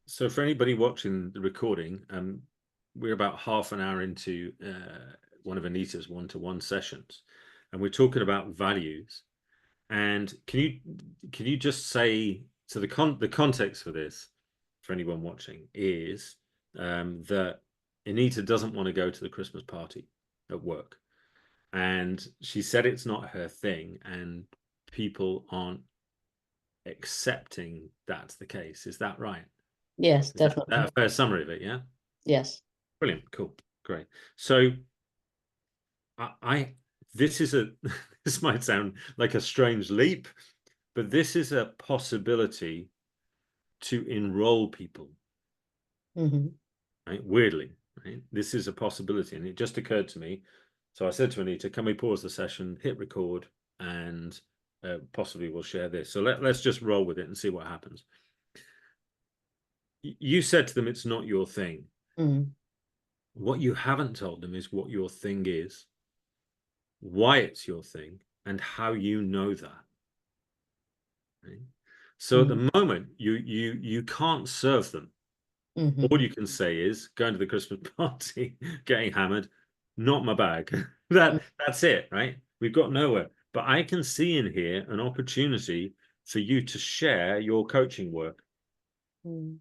So for anybody watching the recording, we're about half an hour into one of Anita's one-to-one sessions, and we're talking about values. And can you just say, so the context for this, for anyone watching, is that Anita doesn't want to go to the Christmas party at work, and she said it's not her thing, and people aren't accepting that's the case. Is that right? Yes, Is that definitely. a fair summary of it? Yeah. Yes. Brilliant. Cool. Great. So I this is a this might sound like a strange leap, but this is a possibility to enroll people, Hmm. right? Weirdly, right? This is a possibility, and it just occurred to me. So I said to Anita, "Can we pause the session, hit record, and possibly we'll share this." So let's just roll with it and see what happens. You said to them, "It's not your thing." Mm. What you haven't told them is what your thing is, why it's your thing, and how you know that. Right? So at Mm. the moment, you can't serve them. All Hmm. you can say is going to the Christmas party, getting hammered, not my bag. That's it, right? We've got nowhere. But I can see in here an opportunity for you to share your coaching work. Mm.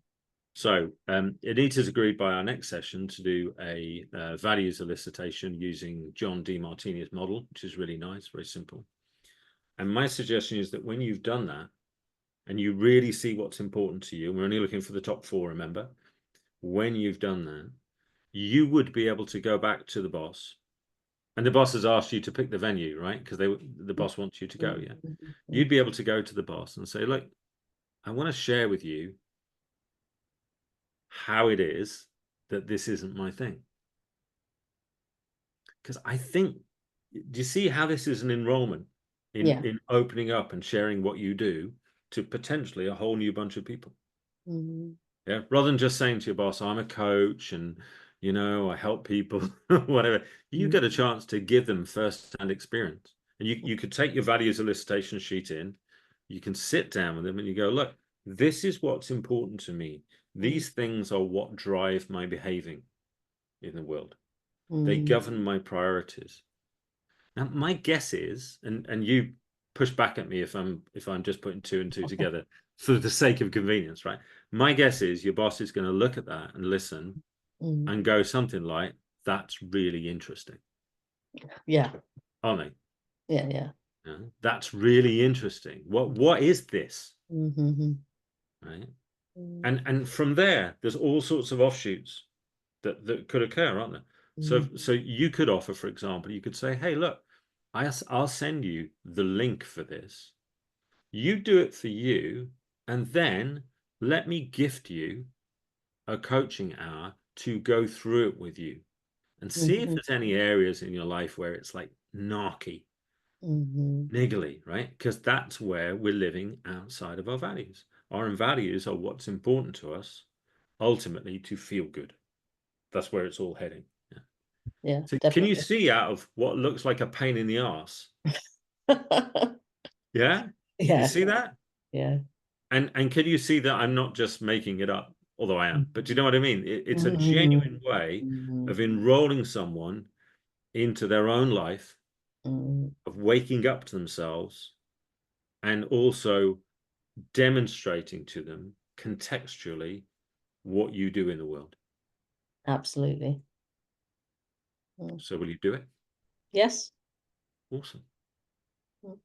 So Anita's agreed by our next session to do a values elicitation using John DeMartini's model, which is really nice, very simple. And my suggestion is that when you've done that and you really see what's important to you, and we're only looking for the top four, remember, when you've done that, you would be able to go back to the boss. And the boss has asked you to pick the venue, right? Because the boss wants you to go, yeah. You'd be able to go to the boss and say, look, I want to share with you how it is that this isn't my thing. Because I think, do you see how this is an enrollment Yeah. in opening up and sharing what you do to potentially a whole new bunch of people? Mm. Yeah. Rather than just saying to your boss, I'm a coach and, I help people, whatever, you Mm. get a chance to give them first-hand experience. And you could take your values elicitation sheet in, you can sit down with them and you go, look, this is what's important to me. These things are what drive my behaving in the world. They Mm. govern my priorities. Now, my guess is, and you push back at me if I'm just putting two and two together for the sake of convenience, right? My guess is your boss is going to look at that and listen Mm. and go something like, "That's really interesting," Yeah. aren't they? Yeah. Yeah. Yeah, that's really interesting. What is this, Mm-hmm. right? Mm. And from there, there's all sorts of offshoots that could occur, aren't there? So you could offer, for example, you could say, "Hey, look, I'll send you the link for this. You do it for you, and then let me gift you a coaching hour to go through it with you and see if Mm-hmm. there's any areas in your life where it's like narky, Mm-hmm. niggly, right? Because that's where we're living outside of our values. Our values are what's important to us, ultimately to feel good. That's where it's all heading. Yeah. Yeah, So can you definitely. see out of what looks like a pain in the ass? Yeah? You Yeah. see that? Yeah. And can you see that I'm not just making it up, although I am, but do you know what I mean? It's a genuine way Mm-hmm. of enrolling someone into their own life, Mm-hmm. of waking up to themselves, and also demonstrating to them contextually what you do in the world. Absolutely. Mm. So will you do it? Yes. Awesome. Mm.